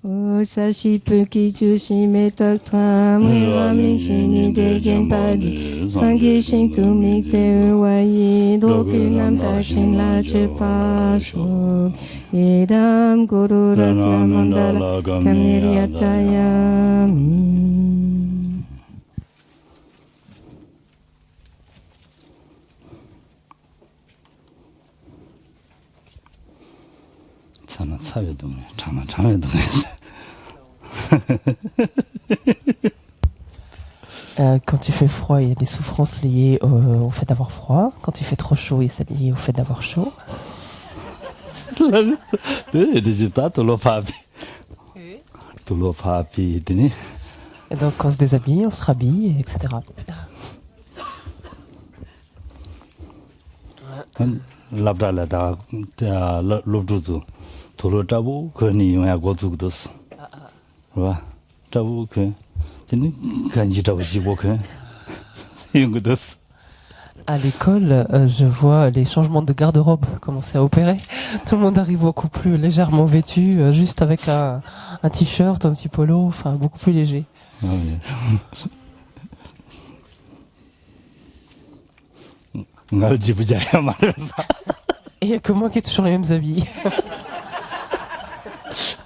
오사시프기 주심의 떡탐을 와민신이 되겐 바디 상기신 투믹대울와이 도균남 다신 라주파수 예담 고루라타만달라 감리리아타야미 저는 사회동에 장외동에서 Quand il fait froid, il y a des souffrances liées au fait d'avoir froid. Quand il fait trop chaud, il est lié au fait d'avoir chaud. Et donc, quand on se déshabille, on se rhabille, etc. À l'école, je vois les changements de garde-robe commencer à opérer. Tout le monde arrive beaucoup plus légèrement vêtu, juste avec un t-shirt, un petit polo, enfin beaucoup plus léger. Et il n'y a que moi qui ai toujours les mêmes habits.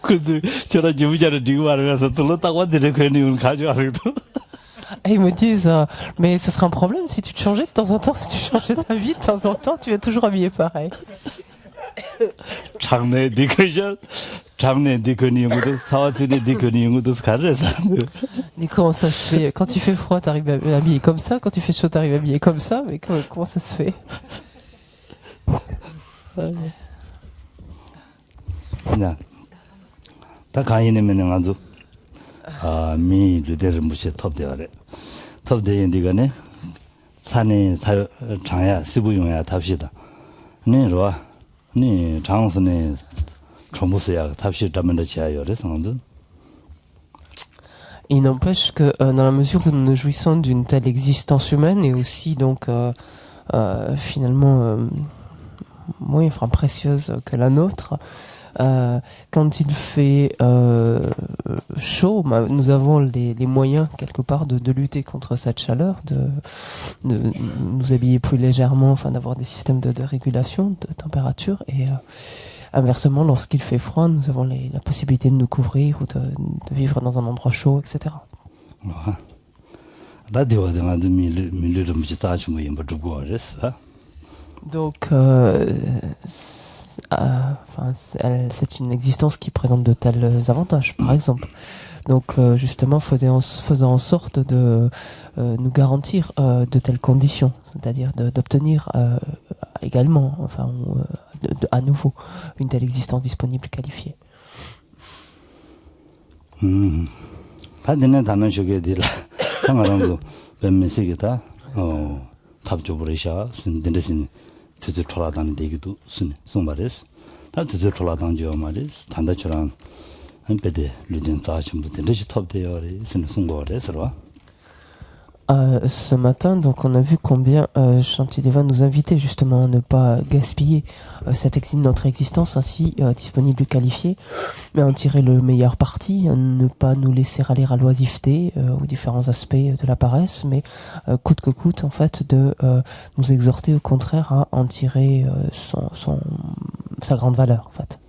Et ils me disent, mais ce serait un problème si tu te changeais de temps en temps, si tu changeais ta vie de temps en temps, tu es toujours habillé pareil. Mais comment ça se fait? Quand tu fais froid, t'arrives habillé comme ça, quand tu fais chaud, t'arrives habillé comme ça, mais comment ça se fait? 미 르데르 무시 톱데어레 톱데인 디가네 산에 장야 시부용야 답시다 네로 네 장선에 전부서야 답시 담는다 지야요레 상도. Il n'empêche que dans la mesure où nous jouissons d'une telle existence humaine et aussi donc finalement oui, enfin précieuse que la nôtre, quand il fait chaud, nous avons les moyens quelque part de lutter contre cette chaleur, de nous habiller plus légèrement, enfin d'avoir des systèmes de régulation de température. Et inversement, lorsqu'il fait froid, nous avons la possibilité de nous couvrir ou de vivre dans un endroit chaud, etc. Donc c'est une existence qui présente de tels avantages, par exemple. Donc justement, faisant en sorte de nous garantir de telles conditions, c'est-à-dire d'obtenir également, enfin, à nouveau, une telle existence disponible qualifiée. Ce matin, donc, on a vu combien Shantideva nous invitait justement à ne pas gaspiller notre existence ainsi disponible et qualifiée, mais à en tirer le meilleur parti, à ne pas nous laisser aller à l'oisiveté aux différents aspects de la paresse, mais coûte que coûte en fait de nous exhorter au contraire à en tirer sa grande valeur en fait.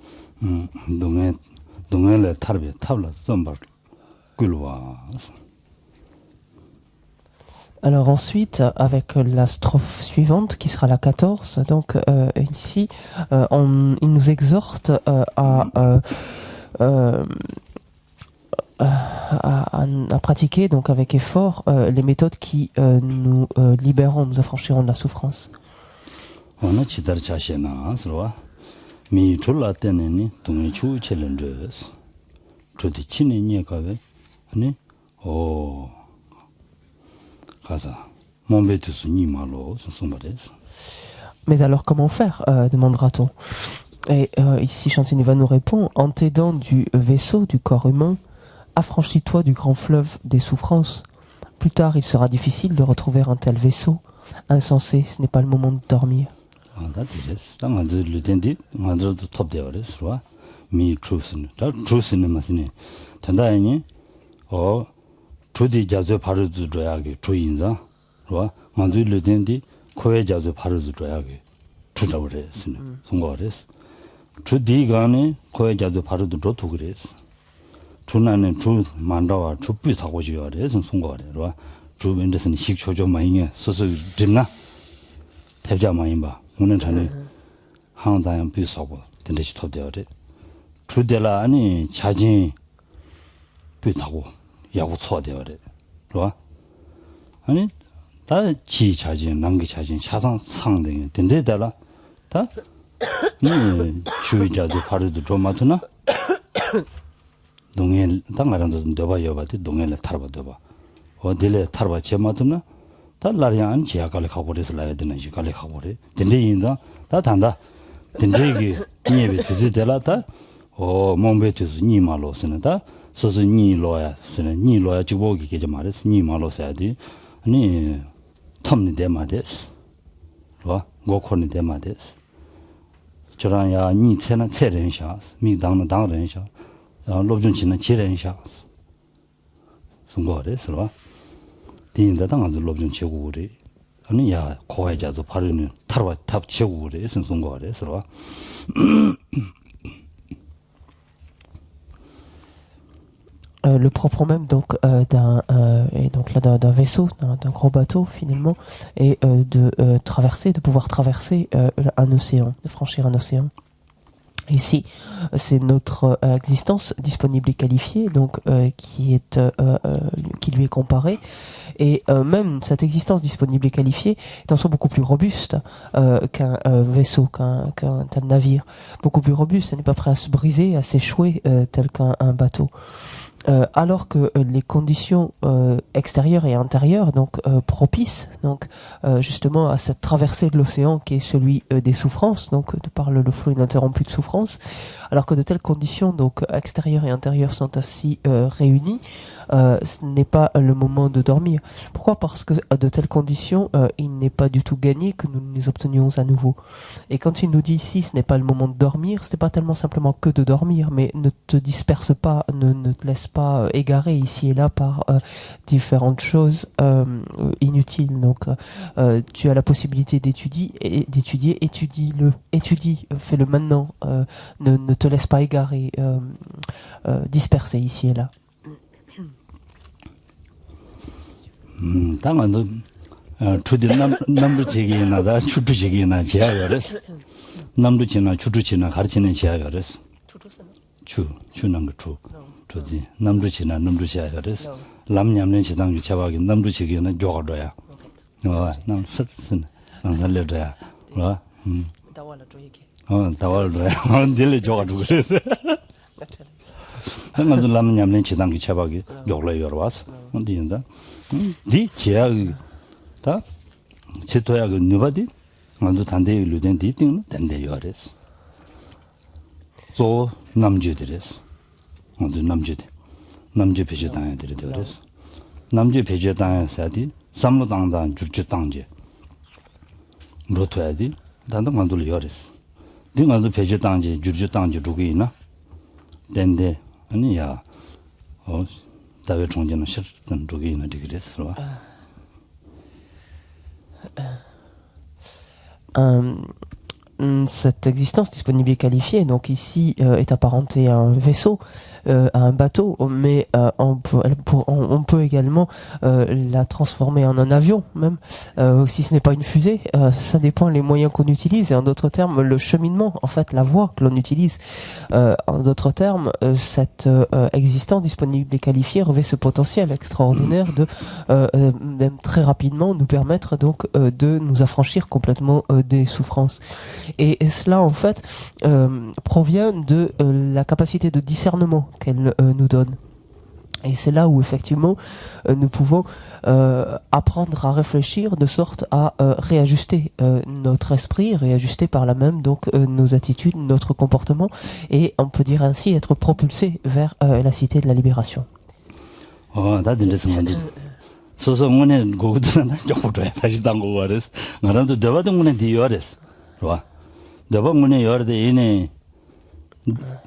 Alors ensuite, avec la strophe suivante, qui sera la 14, donc ici, il nous exhorte à pratiquer donc avec effort les méthodes qui nous libéreront, nous affranchiront de la souffrance. Mais alors comment faire, demandera-t-on. Et ici Shantideva nous répond: en t'aidant du vaisseau du corps humain, affranchis-toi du grand fleuve des souffrances. Plus tard il sera difficile de retrouver un tel vaisseau. Insensé, ce n'est pas le moment de dormir. 미 truth는 다 truth는 맞네 단다니 주디 자주 바르도 줘야게 주인자 와 만들을 된디 코에 자주 바르도 줘야게 주라고 그랬으네 송거랬어 주디가네 코에 자주 바르도 줘도 그랬어 주나는 주 만다와 주비 타고 줘야 그래서 송거래 와 주변에서는 식초 좀 많이 소소 dim나 대자 많이 봐 오늘 전에 항상 비싸고 된듯이 터대어래 주대라 아니 자진 비타고 야구 초대어래 봐 아니 다 지자진 남기 자진 사상 상등에 된대더라 다니 주의자도 바르도 좀 맞으나 동행 당가란도 넣어봐요 봐도 동행을 타러봐도 봐 어딜에 타러봐 제마도나 달라리안 지하갈에 가버려서 라야 되는 시 갈에 가버려 된대인다 다 단다 된대기 니에 되지들라다 몸베트스 니 말로 쓰는다 소소 니 로야 쓰는 니 로야 주보기 게 말해서 니 말로 써야 돼 아니 텀니 데마데스 와 고코니 데마데스 저랑야 니 체나 체련샤 미당는 당련샤 로준치는 지련샤 송거래서 와 디인다 당한도 로준 제고리 아니 야 고해자도 바르는 타르와 탑 제고리 송거래서 와 le propre même donc d'un vaisseau, d'un gros bateau finalement, est de pouvoir traverser un océan, de franchir un océan. Ici, c'est notre existence disponible et qualifiée, donc qui lui est comparée, et même cette existence disponible et qualifiée est en soi beaucoup plus robuste qu'un vaisseau, qu'un tel navire, beaucoup plus robuste. Elle n'est pas prête à se briser, à s'échouer tel qu'un bateau. Alors que les conditions extérieures et intérieures donc propices donc justement à cette traversée de l'océan qui est celui des souffrances, donc de par le flot ininterrompu de souffrance, alors que de telles conditions donc extérieures et intérieures sont ainsi réunies, ce n'est pas le moment de dormir. Pourquoi? Parce que de telles conditions, il n'est pas du tout gagné que nous les obtenions à nouveau. Et quand il nous dit ici ce n'est pas le moment de dormir, ce n'est pas tellement simplement que de dormir, mais ne te disperse pas, ne te laisse pas égaré ici et là par différentes choses inutiles. Donc tu as la possibilité d'étudier, étudie, fais-le maintenant, ne te laisse pas égarer, disperser ici et là. 당한도 주들 남부지기나다 추주지기나 지하열에서 남부지나 추주지나 가르치는 지하열에서 추는 거 저지 남주치나 남주시야res 람냠는 시당 유차하게 남주치기는 조거도야 남스슨 남살려도야 다월도야 딜레 조거도 그래서 당한도 람냠는 시당 유차하게 요로 열어왔어 어디인다 디 지야 다 제토야 그 누바디 만도 단대 일루된 디팅 단대 요res 소 남주들에서 어디 남주 배제 당해야 되는데 그래서 남주 배제 당해서야지 삼무당당 주주 당제 로토야지 단도 만들 요랬어 네가도 배제 당제 주주 당제 두고 있나 된데 아니야 다외 총재는 싫던 두고 있는데 그랬어 Cette existence disponible et qualifiée, donc ici, est apparentée à un vaisseau, à un bateau, mais on peut également la transformer en un avion, même, si ce n'est pas une fusée, ça dépend les moyens qu'on utilise, et en d'autres termes, le cheminement, en fait, la voie que l'on utilise. En d'autres termes, cette existence disponible et qualifiée revêt ce potentiel extraordinaire de, même très rapidement, nous permettre donc de nous affranchir complètement des souffrances. Et cela, en fait, provient de la capacité de discernement qu'elle nous donne. Et c'est là où, effectivement, nous pouvons apprendre à réfléchir de sorte à réajuster notre esprit, réajuster par là même donc nos attitudes, notre comportement, et on peut dire ainsi être propulsé vers la cité de la libération.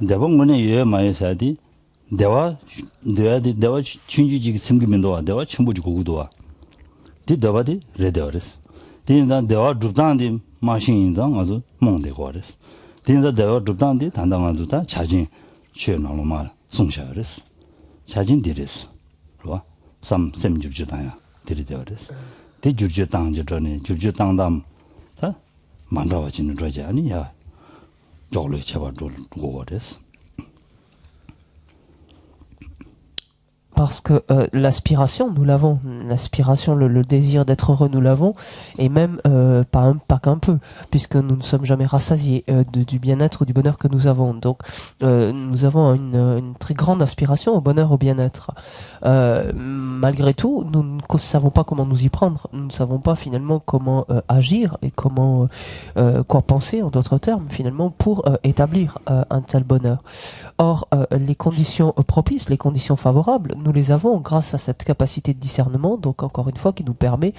대법 문에 예 많이 사디 대화 춘주지 심기면도와 대화 첨부지 고구도와 디 대화디 레데어레스 디나 대화 주단디 마신인당 아주 몽대고레스 디나 대화 주단디 단당한도다 자진 쉬어나로마 송샤레스 자진 디레스 그와 삼 셈주주다야 디리데어레스 디 주주 당저전에 주주 당담 다 만다와지는 저지 아니야 저를 잡아도 고거레스 Parce que l'aspiration, nous l'avons. L'aspiration, le désir d'être heureux, nous l'avons. Et même pas qu'un peu, puisque nous ne sommes jamais rassasiés du bien-être ou du bonheur que nous avons. Donc, nous avons une très grande aspiration au bonheur, au bien-être. Malgré tout, nous ne savons pas comment nous y prendre. Nous ne savons pas finalement comment agir et comment quoi penser, en d'autres termes, finalement, pour établir un tel bonheur. Or, les conditions propices, les conditions favorables, nous les avons grâce à cette capacité de discernement, donc encore une fois qui nous permet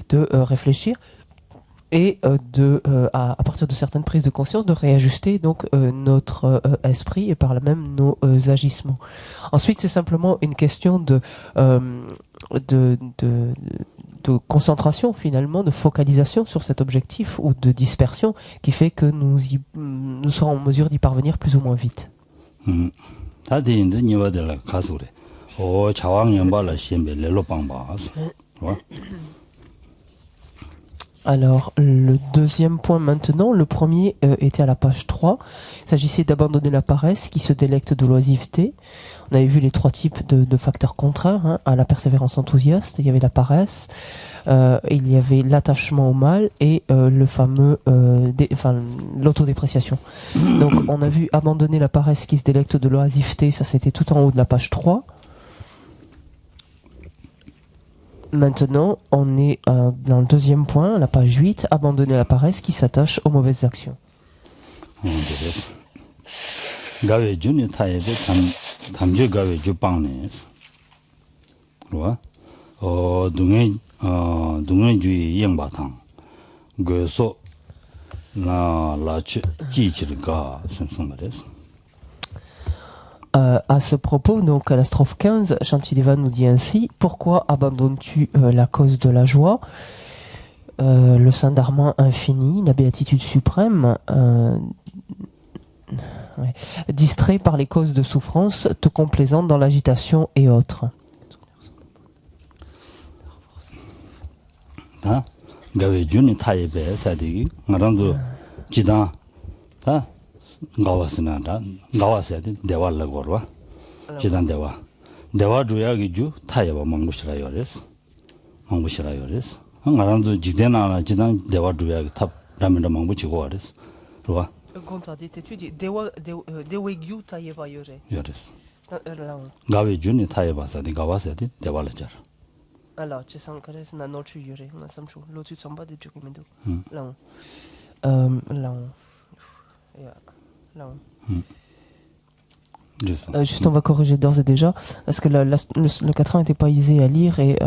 de réfléchir et à partir de certaines prises de conscience de réajuster donc notre esprit et par là même nos agissements. Ensuite, c'est simplement une question de concentration finalement, de focalisation sur cet objectif ou de dispersion qui fait que nous serons en mesure d'y parvenir plus ou moins vite. 다디인데 니와들 가수래. 오 자왕연발라 시엠베 렐로방바. Alors, le deuxième point maintenant, le premier était à la page 3. Il s'agissait d'abandonner la paresse qui se délecte de l'oisiveté. On avait vu les trois types de facteurs contraires à la persévérance enthousiaste. Il y avait la paresse, il y avait l'attachement au mal et le fameux l'autodépréciation. Donc, on a vu abandonner la paresse qui se délecte de l'oisiveté. Ça, c'était tout en haut de la page 3. Maintenant, on est dans le deuxième point, la page 8, abandonner la paresse qui s'attache aux mauvaises actions. À ce propos, donc à la strophe 15, Shantideva nous dit ainsi: pourquoi abandonnes-tu la cause de la joie, le saint dharma infini, la béatitude suprême, distrait par les causes de souffrance, te complaisant dans l'agitation et autres. 나왔어야 돼. 대화를 걸어. 지단 대화. 대화 주야기주 타야바 망부시라요 그랬어. 망부시라요 그랬어. 나랑도 지대나 지단 대화 주야기 탑 라면도 망부치고 그랬어. 그러와. Contrat d'étude 대외규 타예바 요래. 그랬어. 가외준이 타야바서 가와서 돼. 대화를 잘. Alors, tu sens que c'est un autre yore, on a ça chaud. L'autre tu sens pas de Jokimendo. Là. Juste, on va corriger d'ores et déjà, parce que le 4 n'était pas aisé à lire et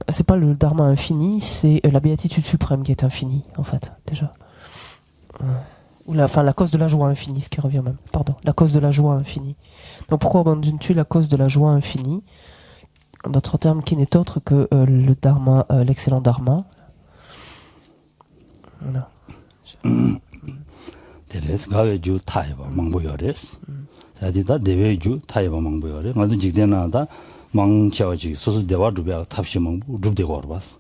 c'est pas le dharma infini, c'est la béatitude suprême qui est infinie, en fait, déjà. Ou la cause de la joie infinie, ce qui revient même. Pardon, la cause de la joie infinie. Donc pourquoi abandonnes-tu la cause de la joie infinie? En d'autres termes, qui n'est autre que le dharma, l'excellent dharma. Voilà. 데레스 가외주 타이바 망보여레스 자디다 대외주 타이바 망보여레 맞은 직대나다 망치어지 소소 대화 주베 탑시 망부 줍대고 알아봤어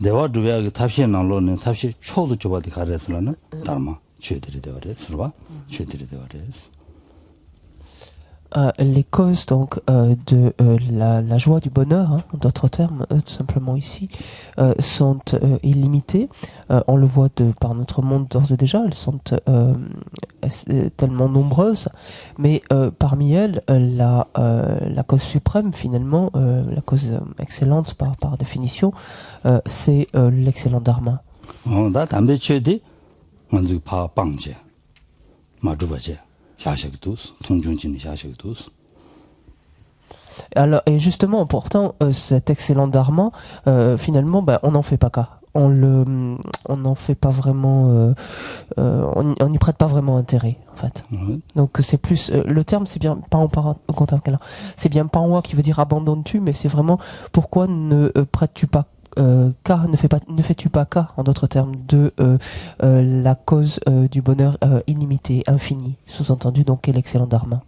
대화 주베 탑시 나로는 탑시 초도 줘봐디 가레스라는 달마 죄들이 되어레스 봐 죄들이 되어레스 les causes donc de la joie du bonheur, en d'autres termes, tout simplement ici, sont illimitées. On le voit par notre monde d'ores et déjà, elles sont tellement nombreuses, mais parmi elles, la cause suprême, finalement, la cause excellente par définition, c'est l'excellent dharma. Alors, et justement, pourtant, cet excellent dharma, finalement, on n'en fait pas cas. on n'en fait pas vraiment, on n'y prête pas vraiment intérêt en fait. Donc c'est plus le terme, c'est bien pas en c'est bien pas en moi qui veut dire abandonnes-tu, mais c'est vraiment pourquoi ne prêtes-tu pas cas, ne fais-tu pas cas, en d'autres termes, de la cause du bonheur illimité, infini, sous-entendu donc est l'excellent dharma.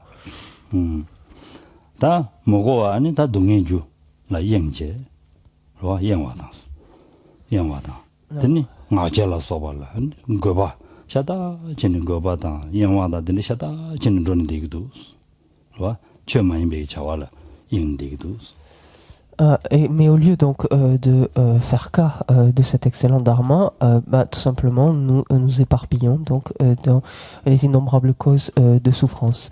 다 먹어 아니 다 동해주 라 영제 로 영화다 영화다 되니 마젤라 소발라 거봐 샤다 지는 거봐다 영화다 되니 샤다 지는 돈 되기도 로 최만이 배 차와라 인되기도 Mais au lieu donc de faire cas de cet excellent dharma, tout simplement nous éparpillons donc dans les innombrables causes de souffrance,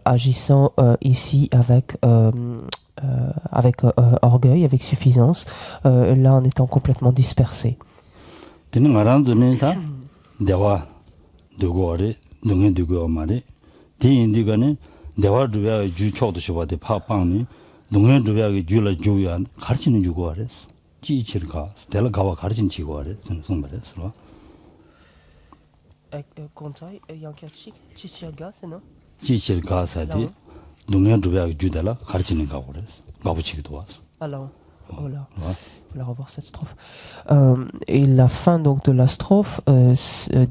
agissant ici avec orgueil, avec suffisance, là en étant complètement dispersés. 동네 주변에 줄라 주야 가르치는 주고 그랬어. 지치를가 내가 가와 가르친 지고 그래. 무슨 말했어? Kontai Yankachik Chichirga, c'est non? 지치를가 사디 동네 주변에 주달라 가르치는 가고 그랬어. 가부치기도 왔어. Alors, voilà. Il faut la revoir cette strophe. Et la fin donc de la strophe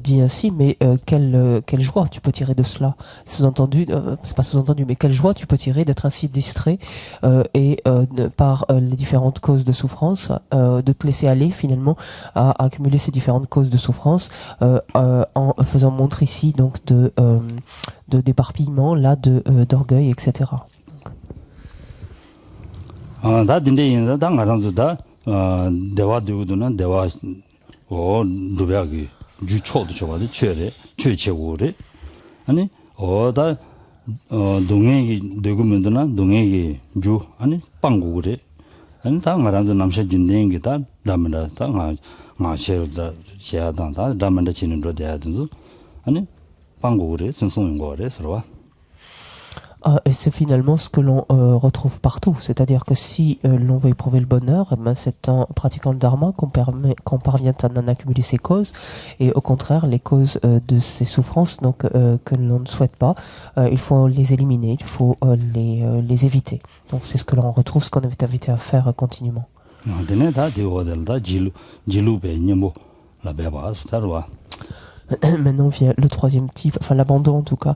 dit ainsi, mais quelle joie tu peux tirer de cela. Sous-entendu, c'est pas sous-entendu, mais quelle joie tu peux tirer d'être ainsi distrait par les différentes causes de souffrance, de te laisser aller finalement à accumuler ces différentes causes de souffrance en faisant montre ici donc de d'éparpillement, là d'orgueil, etc. 다 딘데 인자 당가랑도다 대화되고도는 대화 누베하기 주초도 저거도 최래 최최고래 아니 어다 동행이 되고면도나 동행이 주 아니 빵고래 아니 당가랑도 남셔 진행이다 라면다 당아 마셔다 제하다다 라면다 지는도 돼야든도 아니 빵고래 선송인 거래 서로 Et c'est finalement ce que l'on retrouve partout. C'est-à-dire que si l'on veut éprouver le bonheur, c'est en pratiquant le dharma qu'on parvient à en accumuler ses causes. Et au contraire, les causes de ces souffrances donc, que l'on ne souhaite pas, il faut les éliminer, il faut les éviter. Donc c'est ce que l'on retrouve, ce qu'on est invité à faire continuellement. Maintenant vient le troisième type, enfin l'abandon en tout cas,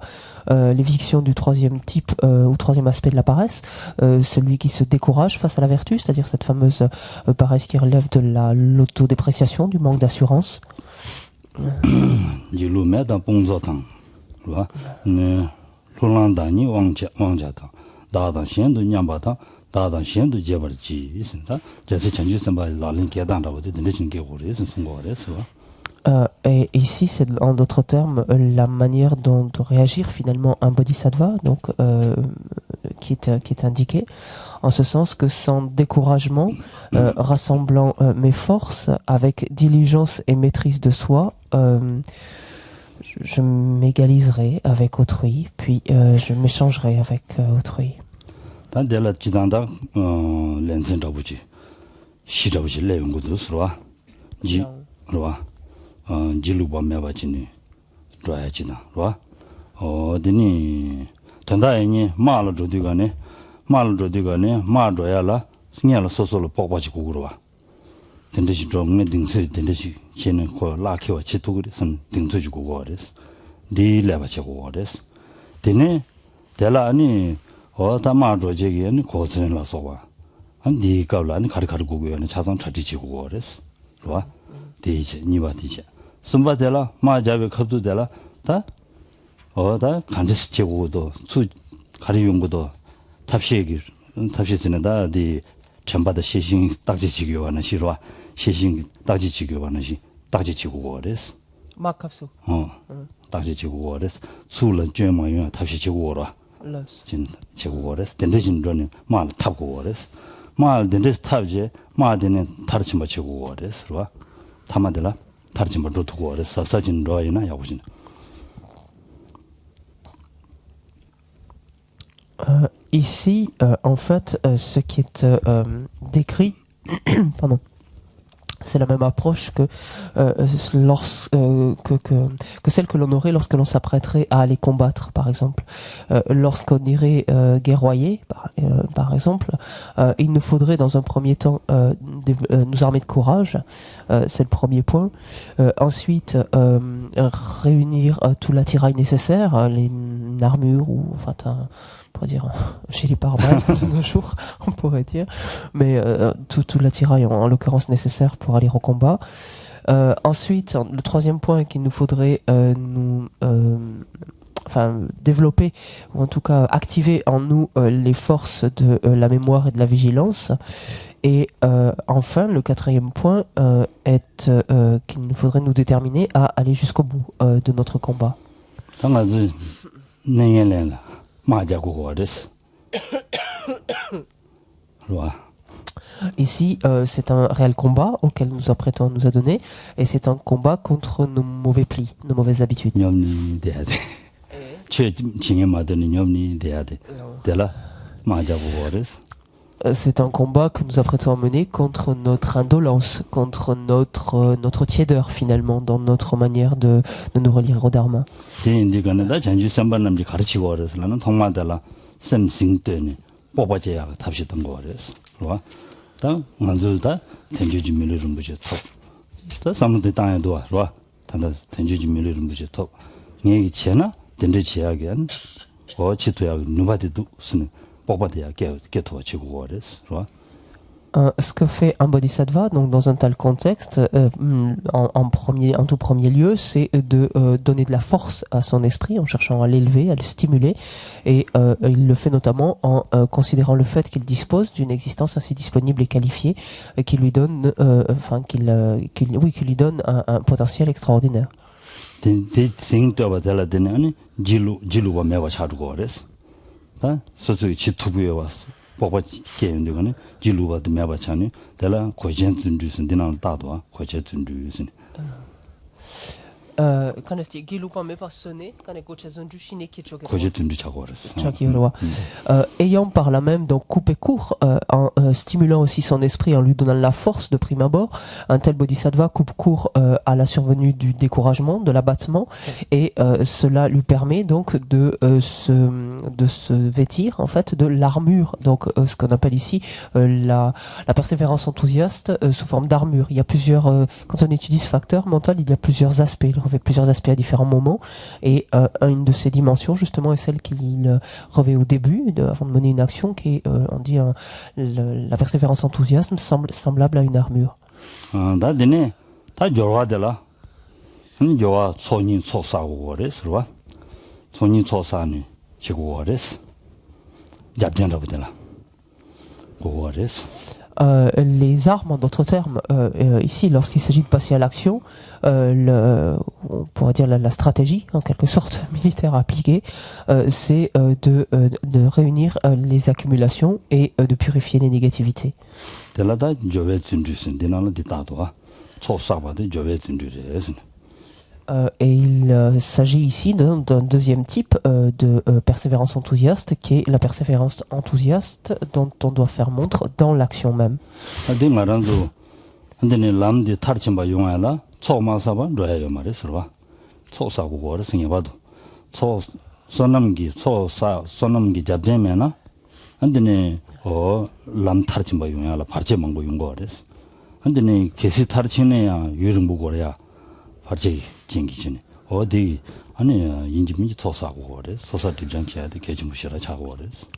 l'éviction du troisième type ou troisième aspect de la paresse, celui qui se décourage face à la vertu, c'est-à-dire cette fameuse paresse qui relève de l'autodépréciation, du manque d'assurance. Et ici, c'est en d'autres termes la manière dont de réagir finalement un bodhisattva, donc qui est indiqué, en ce sens que sans découragement, rassemblant mes forces avec diligence et maîtrise de soi, je m'égaliserai avec autrui, puis je m'échangerai avec autrui. 지루바 매바지니 좋아야지나 와 어디니 전다에니 말로 조디가네 마도야라 신야로 소소로 뽑아지 고그러와 된듯이 좀네 등수 된듯이 지는 거 라키와 치토그리 선 등수지 고거레스 디레바치 고거레스 되네 될라니 어다 마도제기는 고스는 라서와 안디 가블라니 가르가르 고고야는 자산 차지지 고거레스 와 대체 니와 대체 선바데라 마자베 컵도데라 다 어다 간지스 제고도 수 가리용고도 탑시지는다 디 전바다 시신 딱지 지교하는 시로와 시신 딱지 지교하는 시 딱지 지고거레스 마캅수 딱지 지고거레스 수는 죄마요 탑시 지고거라 진 지고거레스 된대진도는 말 탑고거레스 말 된대스 탑제 마데는 다르치마 지고거레스와 타마들라 다르치마 로투고레스 사진 로이나 야고진 Ici, en fait, ce qui est décrit, pardon, C'est la même approche que celle que l'on aurait lorsque l'on s'apprêterait à aller combattre, par exemple. Lorsqu'on irait guerroyer, par exemple, il nous faudrait dans un premier temps nous armer de courage, c'est le premier point. Ensuite, réunir tout l'attirail nécessaire, une armure ou enfin on pourrait dire chez les pare-balles de nos jours, on pourrait dire, mais tout l'attirail en l'occurrence nécessaire pour aller au combat. Ensuite, le troisième point qu'il nous faudrait développer, ou en tout cas activer en nous les forces de la mémoire et de la vigilance. Et enfin, le quatrième point est qu'il nous faudrait nous déterminer à aller jusqu'au bout de notre combat. Ici, c'est un réel combat auquel nous apprêtons à nous adonner, et c'est un combat contre nos mauvais plis, nos mauvaises habitudes. C'est un combat que nous apprêtons à mener contre notre indolence, contre notre tiédeur finalement, dans notre manière de nous relire au Dharma. Ce que fait un bodhisattva, donc dans un tel contexte, en tout premier lieu, c'est de donner de la force à son esprit en cherchant à l'élever, à le stimuler, et il le fait notamment en considérant le fait qu'il dispose d'une existence ainsi disponible et qualifiée, qui lui donne, qui lui donne un potentiel extraordinaire. Ayant par là même donc coupé court en stimulant aussi son esprit, en lui donnant la force de prime abord, un tel bodhisattva coupe court à la survenue du découragement, de l'abattement, et cela lui permet donc de se vêtir en fait de l'armure, donc ce qu'on appelle ici la persévérance enthousiaste sous forme d'armure. Il y a plusieurs, quand on étudie ce facteur mental, il y a plusieurs aspects. Il revêt plusieurs aspects à différents moments, et une de ces dimensions justement est celle qu'il revêt au début, avant de mener une action, qui est, on dit, la persévérance enthousiasme semblable à une armure. Les armes, en d'autres termes, ici, lorsqu'il s'agit de passer à l'action, on pourrait dire la stratégie, en quelque sorte, militaire appliquée, c'est de réunir les accumulations et de purifier les négativités. Et il s'agit ici d'un deuxième type de persévérance enthousiaste, qui est la persévérance enthousiaste dont on doit faire montre dans l'action même.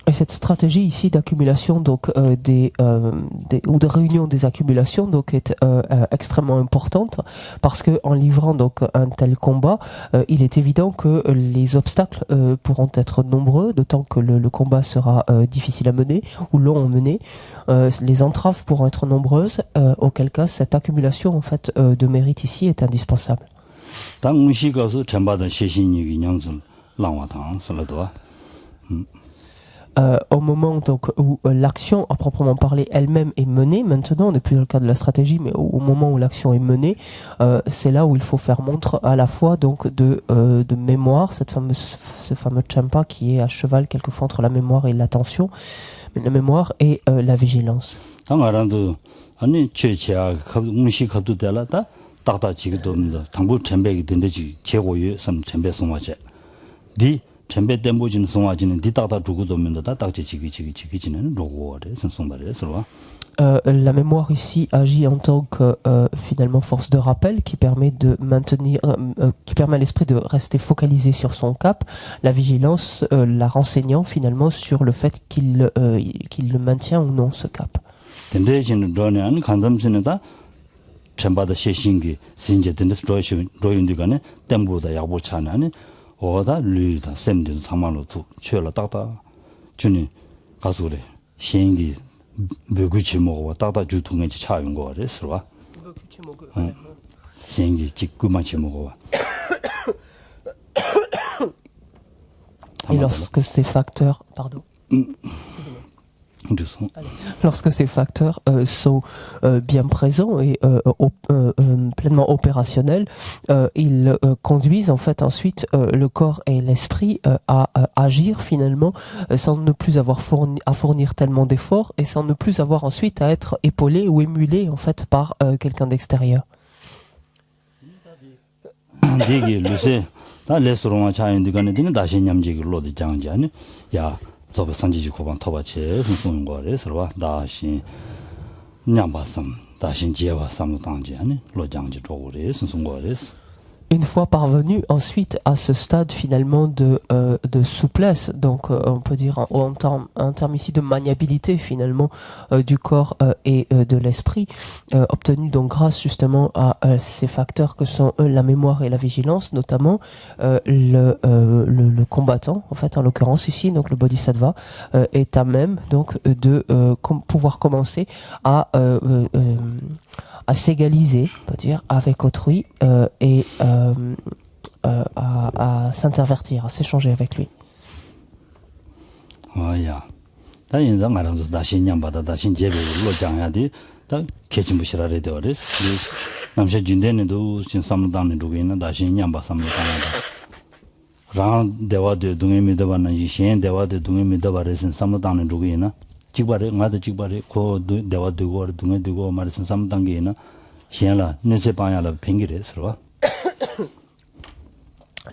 Et cette stratégie ici d'accumulation donc ou de réunion des accumulations donc est extrêmement importante, parce que en livrant donc un tel combat, il est évident que les obstacles pourront être nombreux, d'autant que le combat sera difficile à mener ou long à mener. Les entraves pourront être nombreuses, auquel cas cette accumulation en fait de mérite ici est indispensable. au moment donc où l'action à proprement parler elle-même est menée, maintenant on n'est plus dans le cadre de la stratégie, mais au moment où l'action est menée, c'est là où il faut faire montre à la fois donc de mémoire, ce fameux champa qui est à cheval quelquefois entre la mémoire et l'attention, mais la mémoire et la vigilance. 아니 최치아 음식 갑도 되라다 딱다 지기도 없는데 당부 전백이 된대지 제고유 섬 전백 송화제 디 전백 땜보진 송화지는 디 딱다 두고도 없는데 다 딱지 지기지는 로고래 선송발에서 La mémoire ici agit en tant que finalement force de rappel qui permet de maintenir, qui permet à l'esprit de rester focalisé sur son cap. La vigilance la renseignant finalement sur le fait qu'il le maintient ou non ce cap. 된대지는 로는 간담신에다 전바다 시신기 신제 된데스 로윤디가네 땜보다 약보차나니 오다 류다 샘든 상만로 두 취열라 딱다 주니 가서 그래 신기 먹을지 먹어 딱다 주통에 차용 거래서 봐 신기 직구만치 먹어 Et lorsque ces facteurs, lorsque ces facteurs sont bien présents et pleinement opérationnels, ils conduisent en fait ensuite le corps et l'esprit à agir finalement sans ne plus avoir à fournir tellement d'efforts et sans ne plus avoir ensuite à être épaulé ou émulé en fait par quelqu'un d'extérieur. Une fois parvenu ensuite à ce stade finalement de souplesse, donc on peut dire en termes ici de maniabilité finalement du corps et de l'esprit, obtenu donc grâce justement à ces facteurs que sont la mémoire et la vigilance, notamment le combattant, en fait en l'occurrence ici, donc le bodhisattva, est à même donc de pouvoir commencer à s'égaliser, on peut dire, avec autrui et à s'intervertir, à s'échanger avec lui. 직발에 나도 직발에 고 대화 되고 동에 되고 말씀 삼 단계나 시행라 내제 방향을 팽기래 서로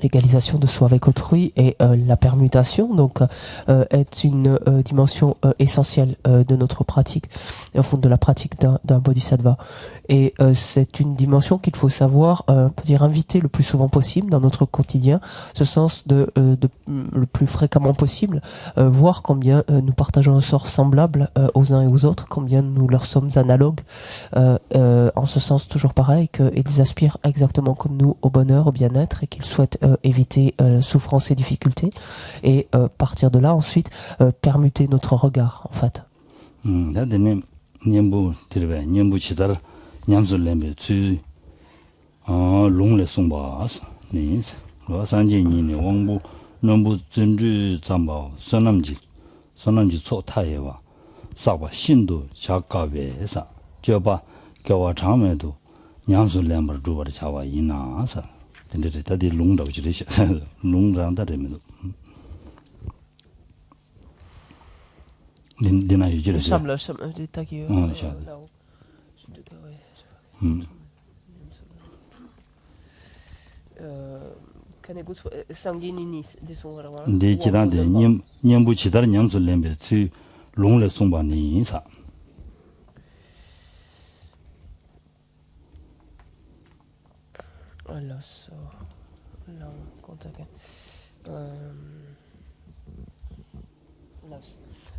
L'égalisation de soi avec autrui et la permutation donc est une dimension essentielle de notre pratique, au fond de la pratique d'un bodhisattva. Et c'est une dimension qu'il faut savoir, on peut dire, inviter le plus souvent possible dans notre quotidien, ce sens de le plus fréquemment possible, voir combien nous partageons un sort semblable aux uns et aux autres, combien nous leur sommes analogues, en ce sens toujours pareil, qu'ils aspirent exactement comme nous au bonheur, au bien-être et qu'ils souhaitent éviter souffrance et difficultés et partir de là ensuite permuter notre regard en fait.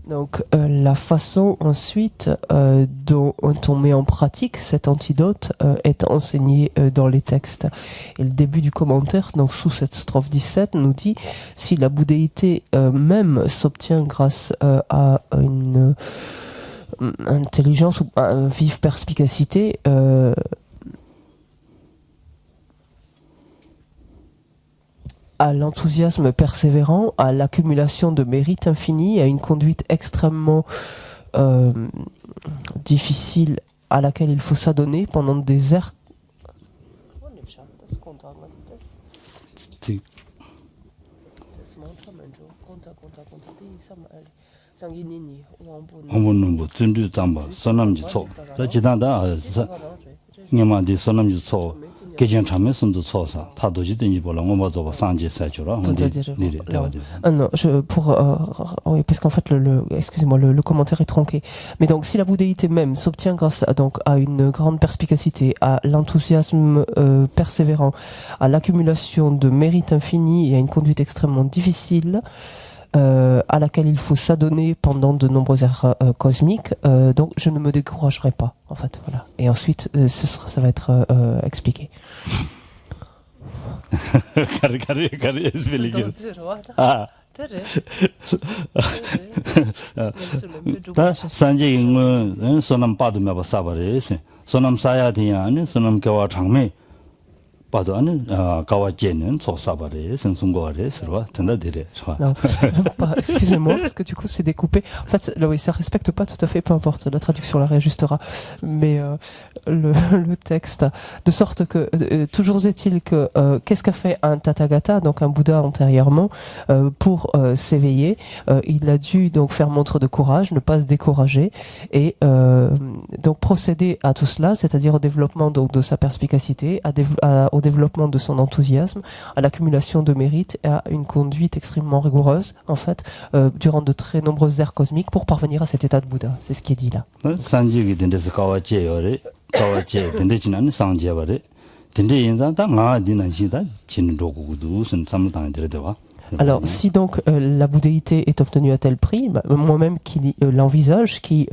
Donc la façon ensuite dont on met en pratique cet antidote est enseignée dans les textes. Et le début du commentaire, donc sous cette strophe 17, nous dit « Si la bouddhéité même s'obtient grâce à une intelligence ou à une vive perspicacité, à l'enthousiasme persévérant, à l'accumulation de mérites infinis, à une conduite extrêmement difficile à laquelle il faut s'adonner pendant des ères. Non, oui, parce qu'en fait, excusez-moi, le commentaire est tronqué. Mais donc, si la bouddhéité même s'obtient grâce à une grande perspicacité, à l'enthousiasme persévérant, à l'accumulation de mérites infinis et à une conduite extrêmement difficile, à laquelle il faut s'adonner pendant de nombreuses ères cosmiques, donc je ne me découragerai pas, en fait, voilà. Et ensuite, ça va être expliqué. Excusez-moi, parce que du coup c'est découpé. En fait, là, oui, ça respecte pas tout à fait, peu importe, la traduction la réajustera. Mais le texte, de sorte que, toujours est-il que, qu'est-ce qu'a fait un Tathagata, donc un Bouddha antérieurement, pour s'éveiller? Il a dû donc faire montre de courage, ne pas se décourager, et donc procéder à tout cela, c'est-à-dire au développement donc, de sa perspicacité, au développement de son enthousiasme, à l'accumulation de mérites et à une conduite extrêmement rigoureuse, en fait, durant de très nombreuses ères cosmiques pour parvenir à cet état de Bouddha. C'est ce qui est dit là. Alors, si donc la bouddhéité est obtenue à tel prix, moi-même qui l'envisage, qui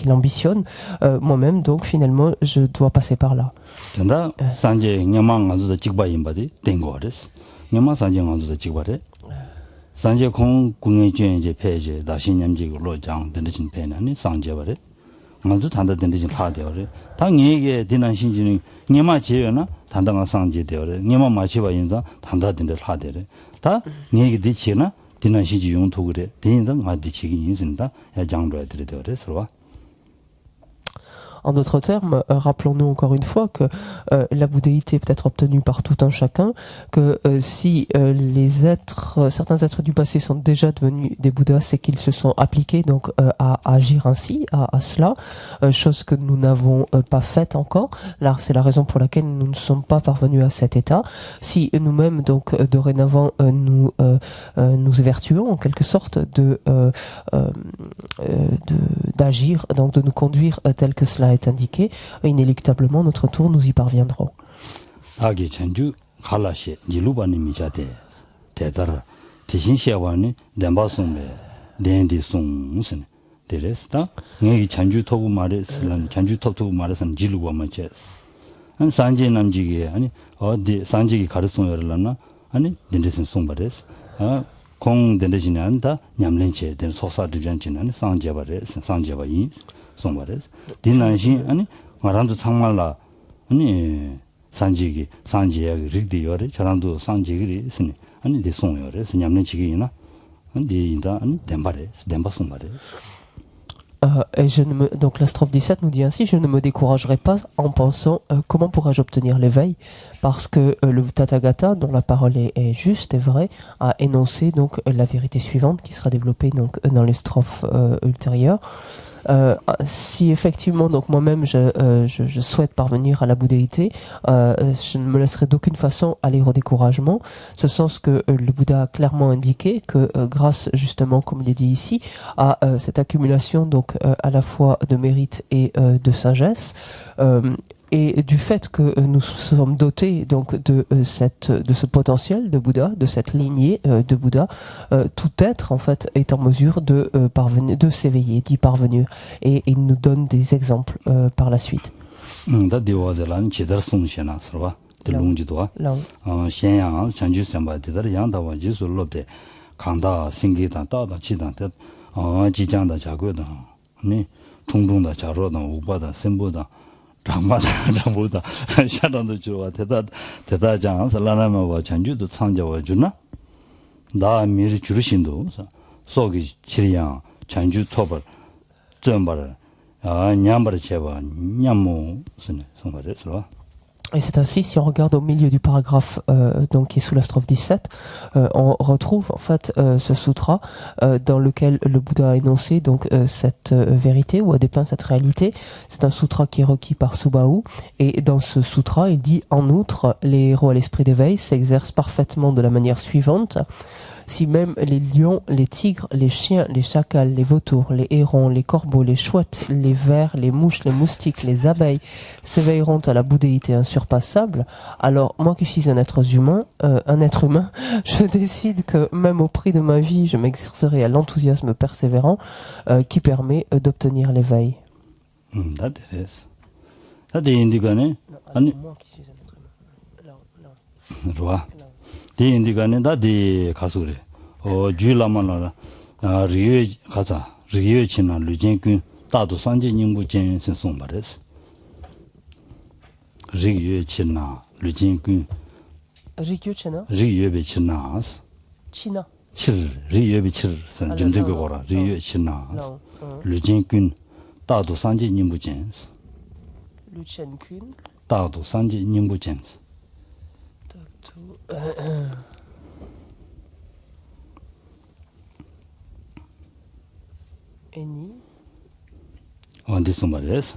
l'ambitionne, moi-même, donc, finalement, je dois passer par là. En d'autres termes, rappelons-nous encore une fois que la bouddhéité peut être obtenue par tout un chacun, que si certains êtres du passé sont déjà devenus des Bouddhas, c'est qu'ils se sont appliqués donc à agir ainsi, à cela, chose que nous n'avons pas faite encore. Là, c'est la raison pour laquelle nous ne sommes pas parvenus à cet état. Si nous-mêmes donc dorénavant nous évertuons en quelque sorte d'agir, donc de nous conduire tel que cela est indiqué, inéluctablement notre tour nous y parviendrons. Donc la strophe 17 nous dit ainsi: je ne me découragerai pas en pensant comment pourrais-je obtenir l'éveil, parce que le Tathagata, dont la parole est juste et vraie, a énoncé donc la vérité suivante qui sera développée donc dans les strophes ultérieures. Si effectivement donc moi-même je souhaite parvenir à la bouddhéité, je ne me laisserai d'aucune façon aller au découragement, ce sens que le Bouddha a clairement indiqué que grâce justement, comme il est dit ici, à cette accumulation donc à la fois de mérite et de sagesse, et du fait que nous sommes dotés donc de ce potentiel de Bouddha, de cette lignée de Bouddha, tout être en fait est en mesure de parvenir, de s'éveiller, d'y parvenir, et il nous donne des exemples par la suite. 장마다 장보다 샤란도 주와 대다장 살라나마와 전주도 창자와 주나 나 미리 주르신도 속이 치리양 전주 톱을 점바를 냠바를 제바 냠모 선에 송바래서. Et c'est ainsi, si on regarde au milieu du paragraphe donc qui est sous la strophe 17, on retrouve en fait ce sutra dans lequel le Bouddha a énoncé donc cette vérité ou a dépeint cette réalité. C'est un sutra qui est requis par Subahu, et dans ce sutra, il dit en outre, les héros à l'esprit d'éveil s'exercent parfaitement de la manière suivante. Si même les lions, les tigres, les chiens, les chacals, les vautours, les hérons, les corbeaux, les chouettes, les vers, les mouches, les moustiques, les abeilles s'éveilleront à la bouddhéité insurpassable, alors moi qui suis un être humain, je décide que même au prix de ma vie, je m'exercerai à l'enthousiasme persévérant qui permet d'obtenir l'éveil. 디 인디가네 다디 가수래 주라만라 리에 가자 리에 지나 루진군 다도 산지 님부진 선송 말했어 리에 지나 루진군 리에 지나 리에 지나 치나 칠 리에 비칠 선진적이 거라 리에 지나 루진군 다도 산지 님부진 루첸군 다도 산지 님부진 Eni 어디 숨말레스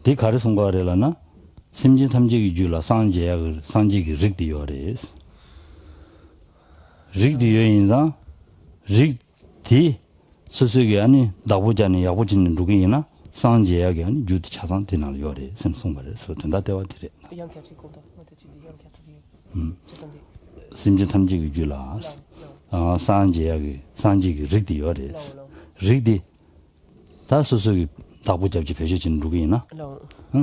디 가르 송가레라나 심지 탐지기 줄라 상제야 상지기 릭디요레스 릭디요인자 릭디 스스게 아니 나보자니 야보진 누구이나 상제야게 아니 주디 차상 되나 요레 심송말레스 된다 대화들이 심지 탐지기 줄라 상제야게 상지기 릭디요레스 릭디 다 스스게 다부잡지 배셔진 누구이나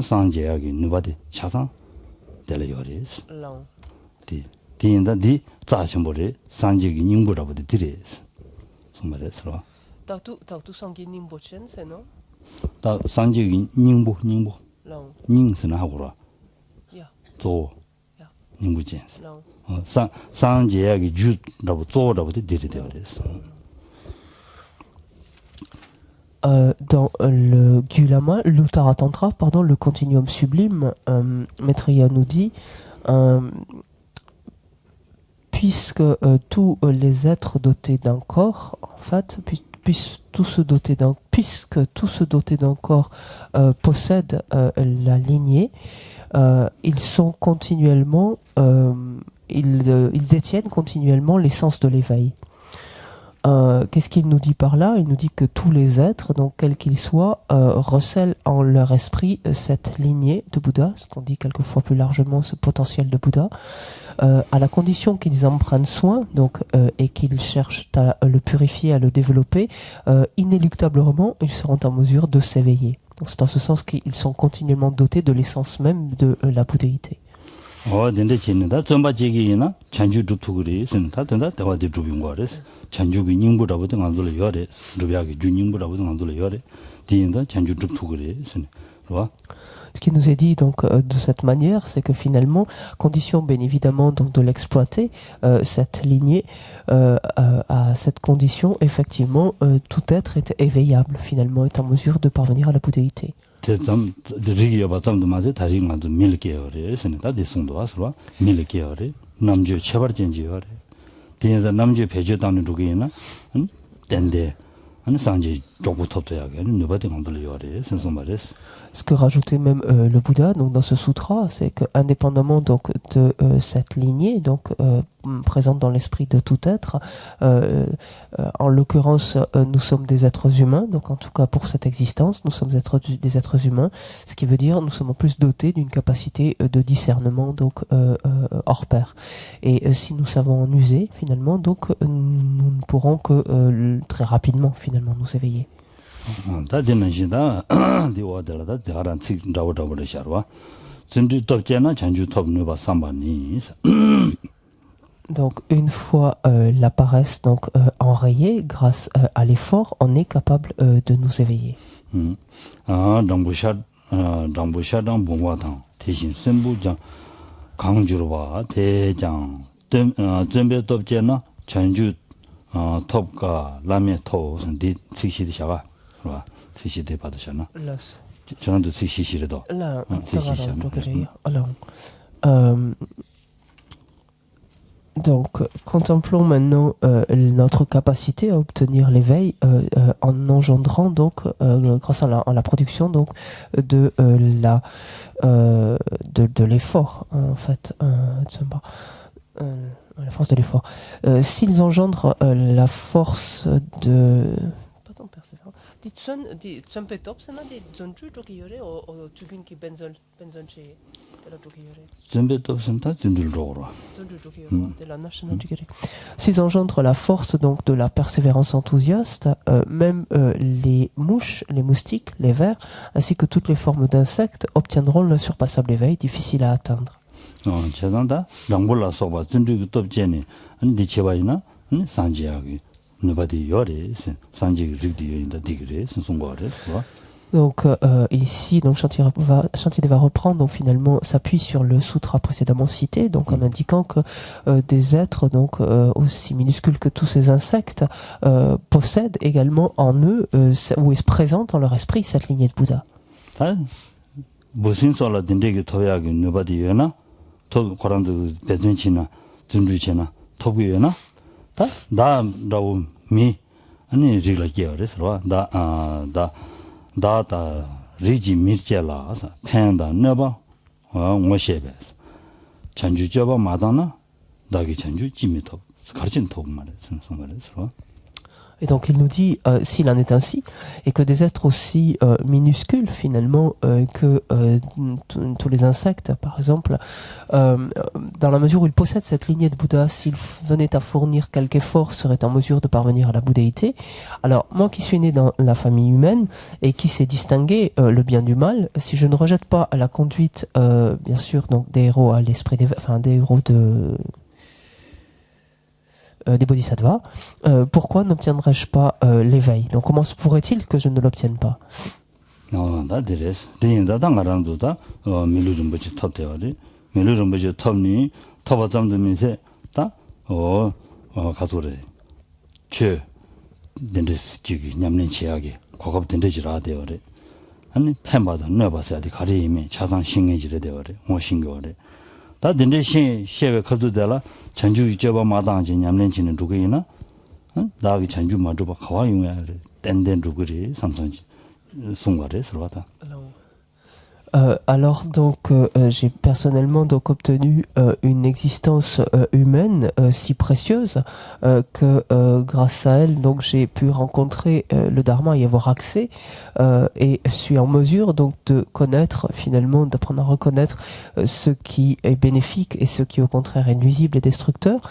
상제야게 누바디 차상 될 요레스 디인다 디 자신보레 상지기 닝부라고도 디레스 정말에서 다투 상기 님보첸 세노 다 상지기 닝부 닝스나 하고라 조 닝부젠 상제야게 주라고 조라고도 디레데레스 dans le Gyulama, l'Uttara Tantra, pardon, le continuum sublime, Maitreya nous dit puisque tous les êtres dotés d'un corps, en fait, puisque tous ceux dotés d'un corps possèdent la lignée, ils sont continuellement, ils détiennent continuellement l'essence de l'éveil. Qu'est-ce qu'il nous dit par là? Il nous dit que tous les êtres, donc quels qu'ils soient, recèlent en leur esprit cette lignée de Bouddha, ce qu'on dit quelquefois plus largement, ce potentiel de Bouddha, à la condition qu'ils en prennent soin, donc, et qu'ils cherchent à le purifier, à le développer, inéluctablement, ils seront en mesure de s'éveiller. Donc c'est en ce sens qu'ils sont continuellement dotés de l'essence même de la bouddhéité. 근데 진다 점바지기나 잔주도 투그리 선다 된다 대화도 주빈 거래스 잔주기 닝부라고도 만들어 요래 루비하게 주닝부라고도 만들어 요래 디인다 잔주도 투그리 선 Ce qui nous est dit donc de cette manière, c'est que finalement, condition bien évidemment donc de l'exploiter, cette lignée, à cette condition, effectivement, tout être est éveillable, finalement, est en mesure de parvenir à la bouddhéité. 대담 리기여 바담도 맞아 다리만도 밀게요래 선다 대송도 와서 밀게요래 남주 체벌전지요래 디에서 남주 배제당는 누구이나 된대 한 상지 쪽부터도 야게 누바데 만들어요래 선송 말했어. Ce que rajoutait même le Bouddha donc dans ce sutra, c'est que indépendamment donc de cette lignée donc présente dans l'esprit de tout être, en l'occurrence nous sommes des êtres humains, donc en tout cas pour cette existence nous sommes des êtres humains, ce qui veut dire nous sommes en plus dotés d'une capacité de discernement donc hors pair. Et si nous savons en user finalement, donc nous ne pourrons que très rapidement finalement nous éveiller. 다 되는시다 디와들다 대가란 틱 잡아버려 샤와 진주 톱제나 잔주 톱는 바 삼반이 Donc une fois la paresse donc enrayée grâce à l'effort, on est capable de nous éveiller. 아 동부샷 rambu shadang bungwa tang 대신 선부장 강주로와 대장 전배 dob제나 전주 톱과 라메 토 선디 즉시디 샤가 봐 즉시디 받으셨나 저런도 즉시시래도 لا 즉시시나 alors donc contemplons maintenant notre capacité à obtenir l'éveil en engendrant donc grâce à la production donc de de l'effort en fait la force de l'effort. S'ils engendrent la force de pardon persévérance dit tsumpetop sana dit zonju joki yore o tubin ki benzol che s'ils engendrent la force donc de la persévérance enthousiaste, même les mouches, les moustiques, les vers, ainsi que toutes les formes d'insectes obtiendront l'insurpassable éveil difficile à atteindre. Donc ici, donc Shantideva reprend, donc finalement s'appuie sur le sutra précédemment cité, donc en indiquant que des êtres donc aussi minuscules que tous ces insectes possèdent également en eux ou est présente dans leur esprit cette lignée de Bouddha. 다다 리지 미르젤라 팬다 너바 뭐셰베 전주 접어 마다나 나기 전주 지미토 가르친 토 말에 선송말에서 Et donc il nous dit, s'il en est ainsi, et que des êtres aussi minuscules finalement que tous les insectes, par exemple, dans la mesure où ils possèdent cette lignée de Bouddha, s'ils venaient à fournir quelque effort, seraient en mesure de parvenir à la bouddhéité. Alors moi qui suis né dans la famille humaine et qui sait distinguer le bien du mal, si je ne rejette pas la conduite, bien sûr, donc des héros à l'esprit, des héros des bodhisattvas, pourquoi n'obtiendrais-je pas l'éveil? Donc comment se pourrait-il que je ne l'obtienne pas? 다 딘데신 셰베 커도데라 전주 접어 마당지 냠렌치는 누구이나 나기 전주 마주바 가와용야 땡땡 누구리 삼성지 송가래 서로다. Alors donc j'ai personnellement donc obtenu une existence humaine si précieuse que grâce à elle donc j'ai pu rencontrer le Dharma et y avoir accès et suis en mesure donc de connaître finalement, d'apprendre à reconnaître ce qui est bénéfique et ce qui au contraire est nuisible et destructeur.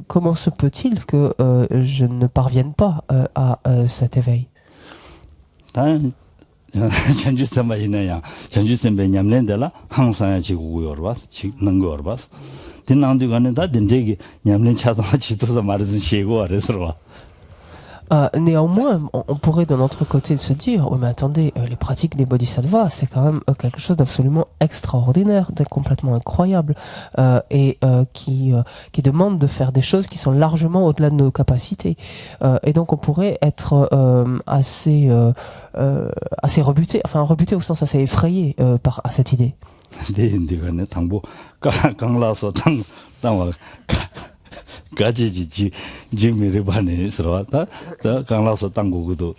Comment se peut-il que je ne parvienne pas à cet éveil? 전주 선배이네요. 전주 선배 냠렌데라 항상 지구고 열어봐. 지는 거 열어봐. 딘나운디 가는 다 딘데기 냠렌 차다 지도서 말해서 시고 알아서. Néanmoins, on pourrait de notre côté se dire, oui mais attendez, les pratiques des bodhisattvas, c'est quand même quelque chose d'absolument extraordinaire, de complètement incroyable, et qui demande de faire des choses qui sont largement au-delà de nos capacités. Et donc on pourrait être assez rebuté, enfin rebuté au sens assez effrayé à cette idée. 가지지 지미를 반에 들어왔다. 더 강라서 땅고고도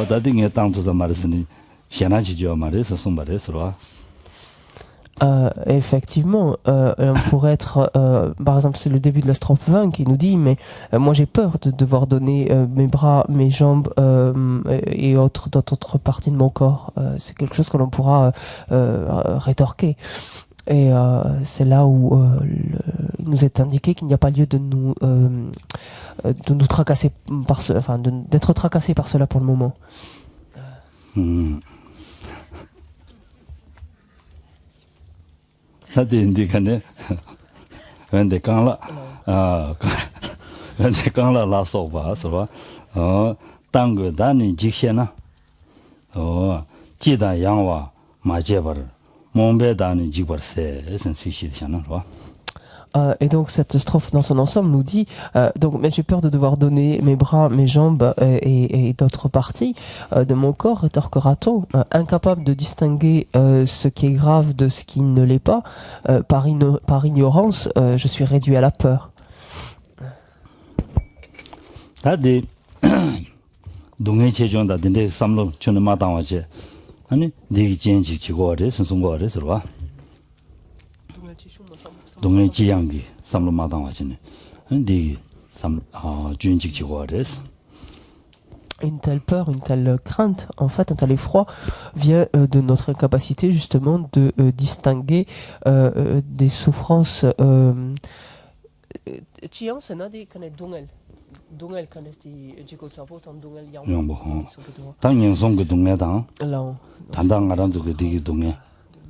다딩에 땅도서 말했으니 시안하지죠 말해서 손발에서 effectivement, on pourrait être, par exemple, c'est le début de la strophe 20 qui nous dit, mais moi j'ai peur de devoir donner mes bras, mes jambes et autres d'autres parties de mon corps. C'est quelque chose que l'on pourra rétorquer. Et c'est là où il nous est indiqué qu'il n'y a pas lieu de nous tracasser par d'être tracassé par cela pour le moment. 다들 인디가네. 근데 강라 근데 강라 라서 봐서 땅거 단이 직세나. 지단 양와 마제바를 몸배다는 지버세 센시시잖아. Et donc cette strophe dans son ensemble nous dit donc mais j'ai peur de devoir donner mes bras, mes jambes et d'autres parties de mon corps, rétorquera-t-on, incapable de distinguer ce qui est grave de ce qui ne l'est pas, par ignorance, je suis réduit à la peur. 다들 동해 제정다 근데 삼로 주는 마당와제 아니 네기 지엔지 지고래 선송고래 들어와 동해 지양기 삼로 마당와제네 네기 삼아 준직 지고래 Une telle peur, une telle crainte, en fait, un tel effroi vient de notre incapacité justement de distinguer des souffrances. 당연송 그 동네당 단당가란도 그 되게 동네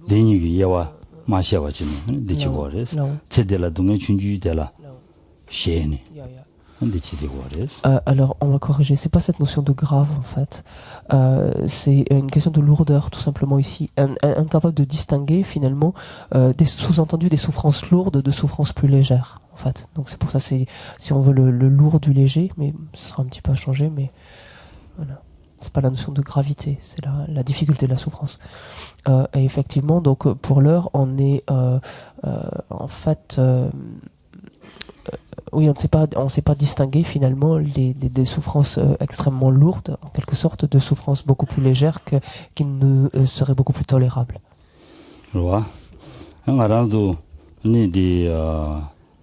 대니기 예와 마셔와지는 되지고래 제대로 동네 춘주되라 셰니 alors, on va corriger. C'est pas cette notion de grave en fait. C'est une question de lourdeur, tout simplement ici. Incapable de distinguer finalement des sous-entendus des souffrances lourdes de souffrances plus légères en fait. Donc c'est pour ça, c'est si on veut le lourd du léger, mais ce sera un petit peu à changer. Mais voilà, c'est pas la notion de gravité, c'est la difficulté de la souffrance. Et effectivement, donc pour l'heure, on est en fait oui, on ne sait pas distinguer finalement des souffrances extrêmement lourdes, en quelque sorte, de souffrances beaucoup plus légères qui ne seraient beaucoup plus tolérables. Oui. Alors, ni di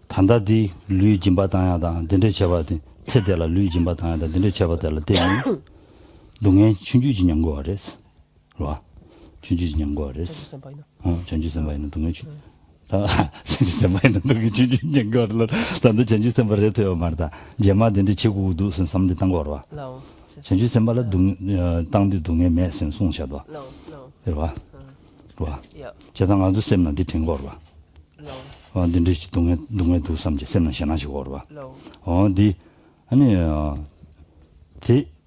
tandadi lui jimbatanya dende chabati cedela lui jimbatanya dende chabatela teni 동해 춘주 진영고 아래스. 와. 춘주 진영고 아래스. 전주 선바이는 동해 춘. 전주 선바이는 동해 춘주 진영고를 단도 전주 선바를 해요 말다. 제마든지 지구도 선삼대 당고로. 전주 선바를 당도 동해 매선 송샤도. 와. 와. 제상 아주 셈나디 땡고로. 딘지 동해도 삼지 셈나 샤나시고로 와. 디 아니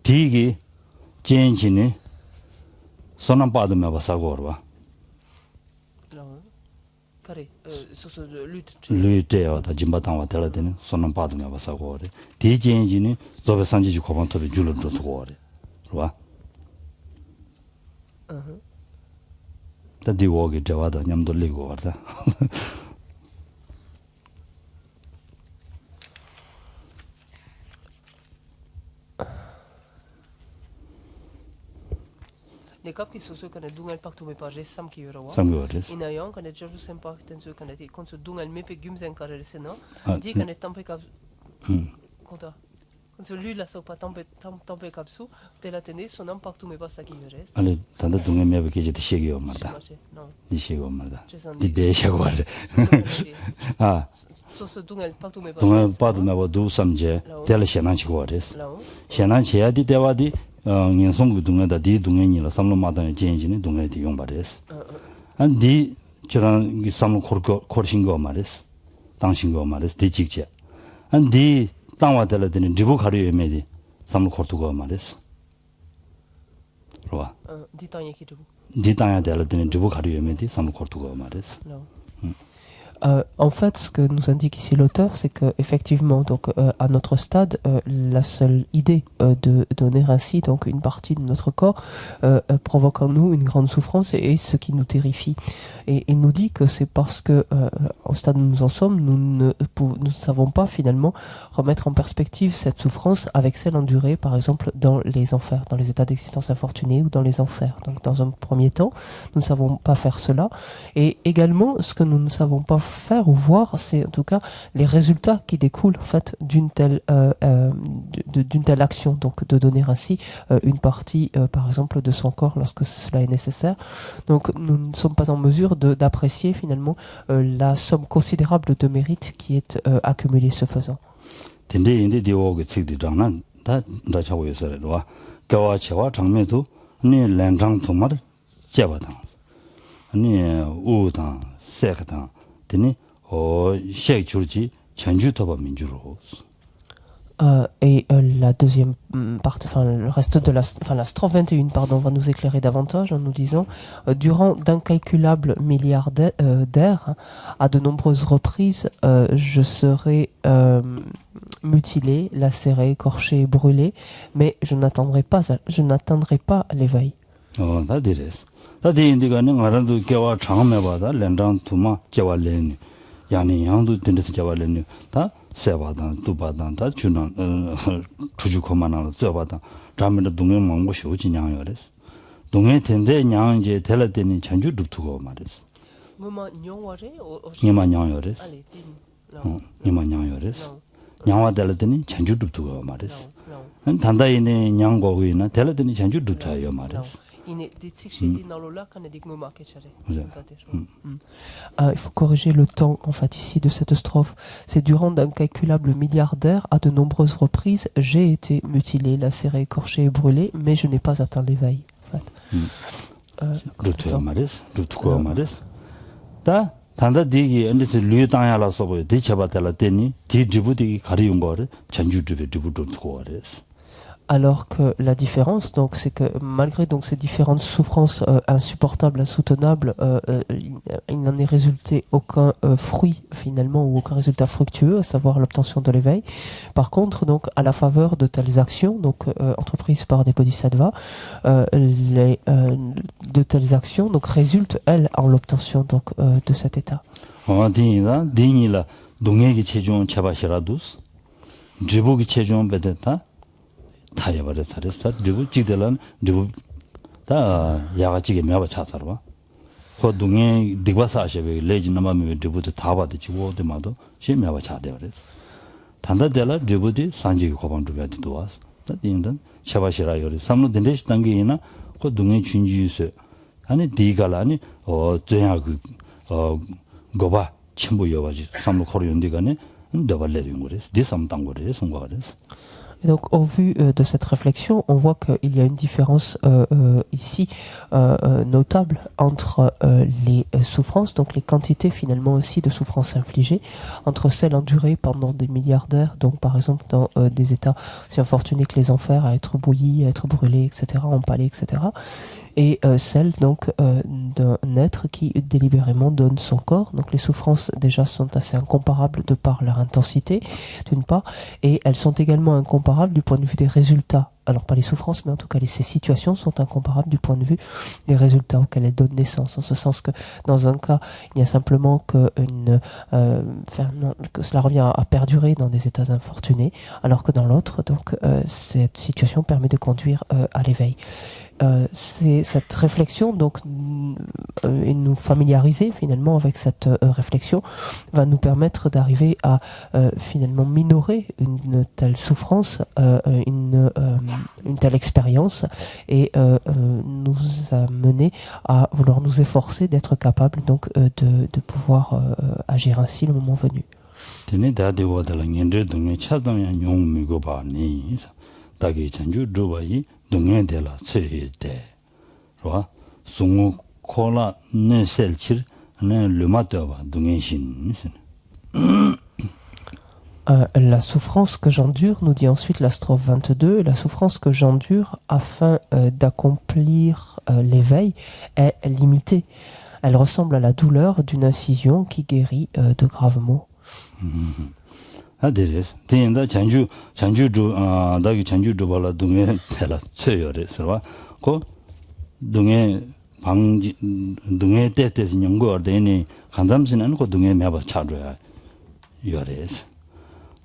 디기 젠진이 손안 받으면 봐서고로 와. 그래. 소소 루트요. 다 짐바당 와텔라 되는 손안 받으면 봐서고로. 디 젠진이 저베 산지지 고반토를 줄을 줬고로. 와. 다 디워게 저와다 냠도 리고 와다. Les cap qui sont ceux qui ont dungal partout mais pas j'ai sam qui euro. Samgores. Inayon quand est juste sympa tant ceux qui ont été quand ce dungal me pe gums en carré c'est non. Dit qu'on est tempé cap. Conta. Quand celui là ça pas tempé cap sous, t'es la tenez son nom partout mais pas ça qui euro. Allez, tanda dungal me que j'étais chez eux marda. Non. Di chez eux marda. Di bechago. Ah. 소소 dungal partout mais pas. 동해 빠도면 도 삼제 될 샤나치고레스. 샤나치야디 대와디 년송 동에다 디 동에니라 삼로마다의 제인진이 동에디 용바레스. 안디 저런 이 삼로 코르신거 말레스. 당신거 말레스 디직제. 안디 땅와들라드는 리보카리에 메디 삼로 코르투거 말레스. 로와. 디 땅에 기르고. 디 땅에 들라드는 리보카리에 메디 삼로 코르투거 말레스. En fait, ce que nous indique ici l'auteur, c'est que effectivement, donc à notre stade, la seule idée de donner ainsi donc une partie de notre corps provoque en nous une grande souffrance et ce qui nous terrifie. Et il nous dit que c'est parce que au stade où nous en sommes, nous ne savons pas finalement remettre en perspective cette souffrance avec celle endurée, par exemple, dans les enfers, dans les états d'existence infortunés ou dans les enfers. Donc, dans un premier temps, nous ne savons pas faire cela. Et également, ce que nous ne savons pas faire ou voir, c'est en tout cas les résultats qui découlent en fait d'une telle action, donc de donner ainsi une partie par exemple de son corps lorsque cela est nécessaire. Donc nous ne sommes pas en mesure d'apprécier finalement la somme considérable de mérite qui est accumulée ce faisant. La deuxième partie, enfin le reste de la strophe 21, pardon, va nous éclairer davantage en nous disant durant d'incalculables milliards d'ères, à de nombreuses reprises, je serai mutilé, lacéré, écorché et brûlé, mais je n'atteindrai pas l'éveil. Oh, ça dirait. Ça dit indiquant que kewa changme bada lendang tuma kewa leni, yani yandu tindes kewa leni, ta 세바단 두바단 다 주는 주주코만한 저바단 잠을 동네 먹고 쉬우지 냥요레스 동네 텐데 냥 이제 텔라데니 전주 룹투고 말레스 뭐마 냥와레 니마 냥요레스 니마 냥요레스 냥와 텔라데니 전주 룹투고 말레스 단다이네 냥고이나 텔라데니 전주 룹투요 말레스 Il faut corriger le temps, en fait, ici, de cette strophe. C'est durant d'incalculables milliards d'ères, à de nombreuses reprises, j'ai été mutilé, lacéré, écorché et brûlé, mais je n'ai pas atteint l'éveil. En fait. Alors que la différence, donc, c'est que malgré donc ces différentes souffrances insupportables, insoutenables, il n'en est résulté aucun fruit finalement ou aucun résultat fructueux, à savoir l'obtention de l'éveil. Par contre, donc, à la faveur de telles actions, donc entreprises par des bodhisattvas, de telles actions donc résultent elles en l'obtention donc de cet état. 타야버려 살았어. 리부 찍들은 리부 다 야가지게 매바 차서봐. 그 동에 디바사 아셔베 레지 남아메 리부도 다 받지 지고도마도 심매바 차대버려. 단다델라 리부디 산지기 고반도베디 도와서. 다딘든 샤바시라 요리 삼로 덴데시 단계이나 그 동에 준지유세 아니 디갈아니 저야 고바 첨부 여바지 삼로 코리온디가네 더발레린 거래서 디삼당 거래 송과래서. Et donc, au vu de cette réflexion, on voit qu'il y a une différence ici notable entre les souffrances, donc les quantités finalement aussi de souffrances infligées, entre celles endurées pendant des milliards d'ères, donc par exemple dans des états aussi infortunés que les enfers, à être bouillis, à être brûlés, etc., empalés, etc., et celle donc d'un être qui délibérément donne son corps. Donc les souffrances déjà sont assez incomparables de par leur intensité, d'une part, et elles sont également incomparables du point de vue des résultats. Alors pas les souffrances, mais en tout cas ces situations sont incomparables du point de vue des résultats auxquels elles donnent naissance. En ce sens que dans un cas, il n'y a simplement que cela revient à perdurer dans des états infortunés, alors que dans l'autre, donc cette situation permet de conduire à l'éveil. C'est cette réflexion donc et nous familiariser finalement avec cette réflexion va nous permettre d'arriver à finalement minorer une telle souffrance, une telle expérience et nous amener à vouloir nous efforcer d'être capables donc de pouvoir agir ainsi le moment venu. La souffrance que j'endure, nous dit ensuite la strophe 22, la souffrance que j'endure afin d'accomplir l'éveil est limitée. Elle ressemble à la douleur d'une incision qui guérit de graves maux.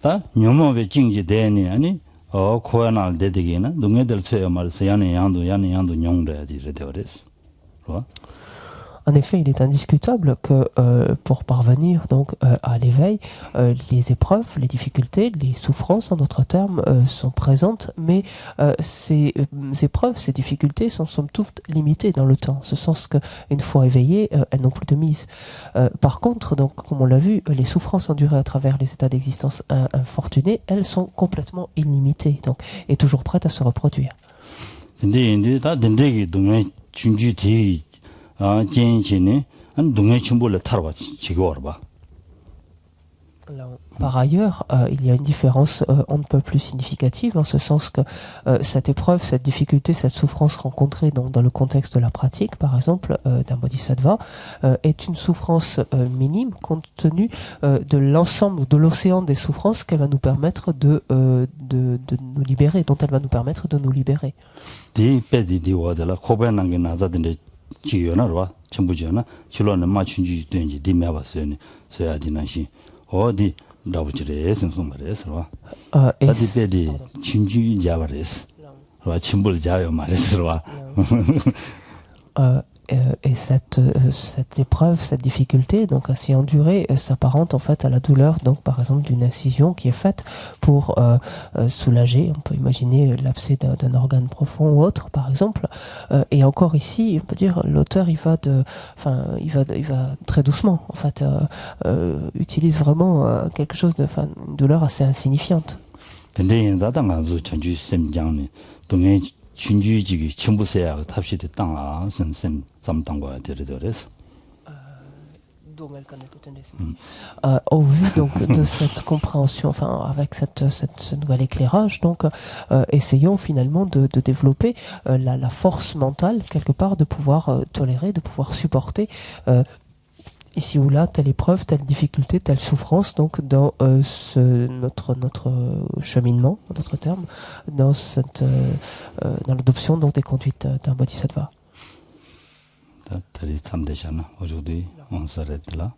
다 녀모베 징지 대니 아니 코야날 데디기나 동네들 쳐야 말서 야네 양도 용돼야지 이래더레스. En effet, il est indiscutable que pour parvenir donc à l'éveil, les épreuves, les difficultés, les souffrances, en d'autres termes, sont présentes, mais ces épreuves, ces difficultés sont somme toute limitées dans le temps, en ce sens qu'une fois éveillées, elles n'ont plus de mise. Par contre, donc, comme on l'a vu, les souffrances endurées à travers les états d'existence infortunés, elles sont complètement illimitées, donc, et toujours prêtes à se reproduire. Par ailleurs, il y a une différence on ne peut plus significative, en ce sens que cette épreuve, cette difficulté, cette souffrance rencontrée dans le contexte de la pratique, par exemple, d'un bodhisattva, est une souffrance minime compte tenu de l'ensemble, de l'océan des souffrances qu'elle va nous permettre de nous libérer, dont elle va nous permettre de nous libérer. Et cette épreuve, cette difficulté, donc à s'y endurer, s'apparente en fait à la douleur, donc par exemple d'une incision qui est faite pour soulager, on peut imaginer l'abcès d'un organe profond ou autre, par exemple. Et encore ici, on peut dire l'auteur il va très doucement, en fait, utilise vraiment quelque chose de, une douleur assez insignifiante. Au vu donc de cette compréhension, enfin avec ce nouvel éclairage, donc essayons finalement de développer la force mentale quelque part de pouvoir tolérer, de pouvoir supporter ici ou là telle épreuve, telle difficulté, telle souffrance, donc dans notre cheminement, en d'autres termes, dans l'adoption donc des conduites d'un bodhisattva. Aujourd'hui, on s'arrête là.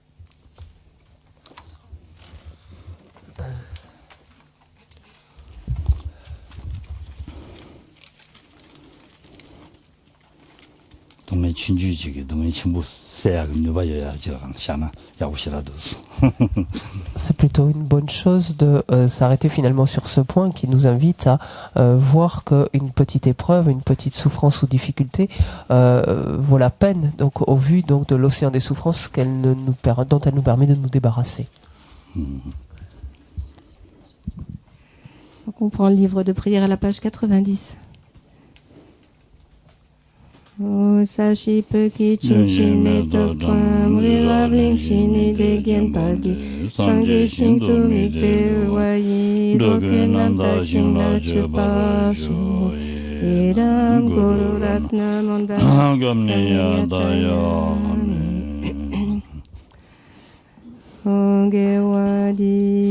C'est plutôt une bonne chose de s'arrêter finalement sur ce point qui nous invite à voir qu'une petite épreuve, une petite souffrance ou difficulté vaut la peine, donc au vu donc de l'océan des souffrances dont elle nous permet de nous débarrasser. Donc on prend le livre de prière à la page 90. O sashi peki chunshin me tok twam rirabling shini de gen paldi sange shin tu mikte wayi rokunam ta shin la chupashu edam guru ratna monda Onge wadi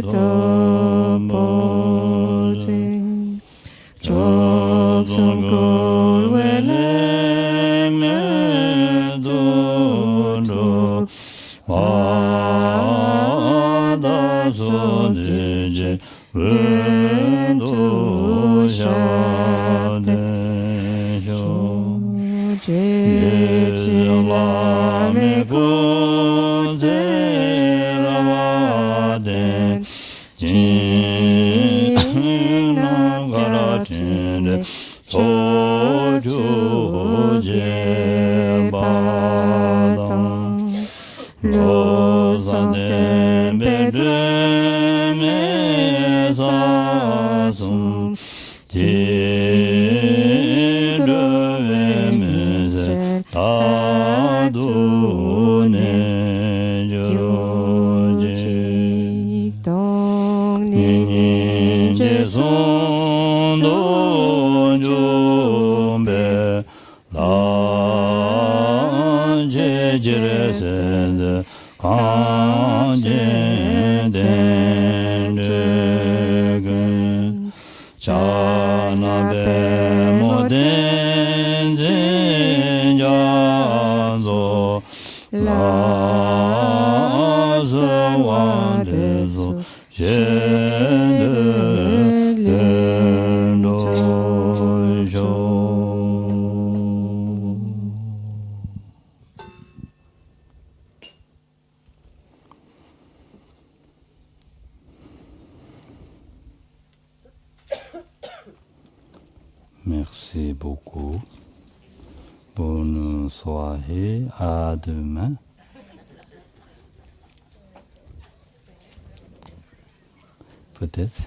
Topo Merci beaucoup. Bonne soirée. À demain. Peut-être.